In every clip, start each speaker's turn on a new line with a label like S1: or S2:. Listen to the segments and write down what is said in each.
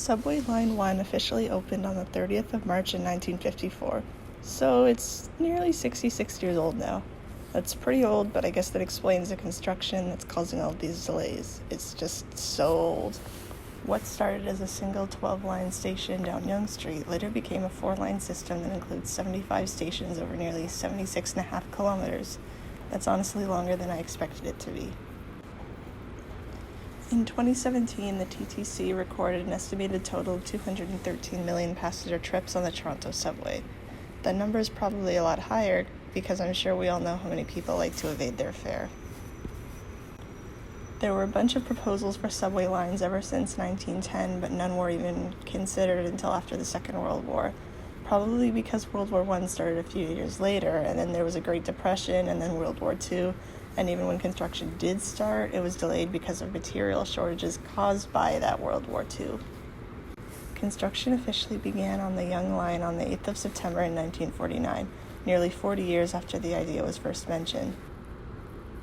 S1: Subway Line 1 officially opened on the 30th of March in 1954, so it's nearly 66 years old now. That's pretty old, but I guess that explains the construction that's causing all these delays. It's just so old. What started as a single 12-line station down Yonge Street later became a 4-line system that includes 75 stations over nearly 76.5 kilometers. That's honestly longer than I expected it to be. In 2017, the TTC recorded an estimated total of 213 million passenger trips on the Toronto subway. That number is probably a lot higher because I'm sure we all know how many people like to evade their fare. There were a bunch of proposals for subway lines ever since 1910, but none were even considered until after the Second World War. Probably because World War I started a few years later, and then there was a Great Depression, and then World War II. And even when construction did start, it was delayed because of material shortages caused by that World War II. Construction officially began on the Yonge Line on the 8th of September in 1949, nearly 40 years after the idea was first mentioned.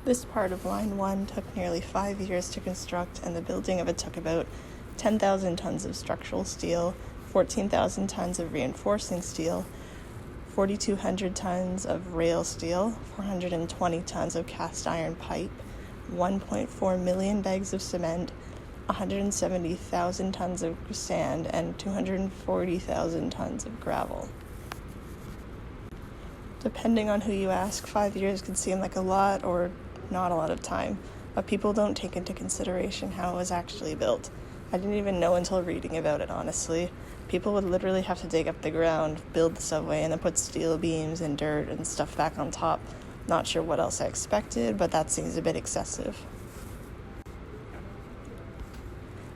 S1: This part of Line 1 took nearly 5 years to construct, and the building of it took about 10,000 tons of structural steel, 14,000 tons of reinforcing steel, 4,200 tons of rail steel, 420 tons of cast iron pipe, 1.4 million bags of cement, 170,000 tons of sand, and 240,000 tons of gravel. Depending on who you ask, 5 years could seem like a lot or not a lot of time, but people don't take into consideration how it was actually built. I didn't even know until reading about it, honestly. People would literally have to dig up the ground, build the subway, and then put steel beams and dirt and stuff back on top. Not sure what else I expected, but that seems a bit excessive.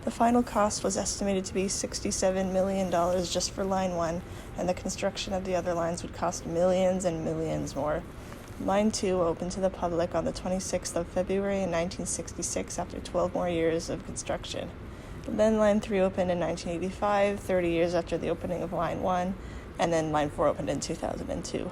S1: The final cost was estimated to be $67 million just for Line 1, and the construction of the other lines would cost millions and millions more. Line 2 opened to the public on the 26th of February in 1966 after 12 more years of construction. Then Line 3 opened in 1985, 30 years after the opening of Line 1, and then Line 4 opened in 2002.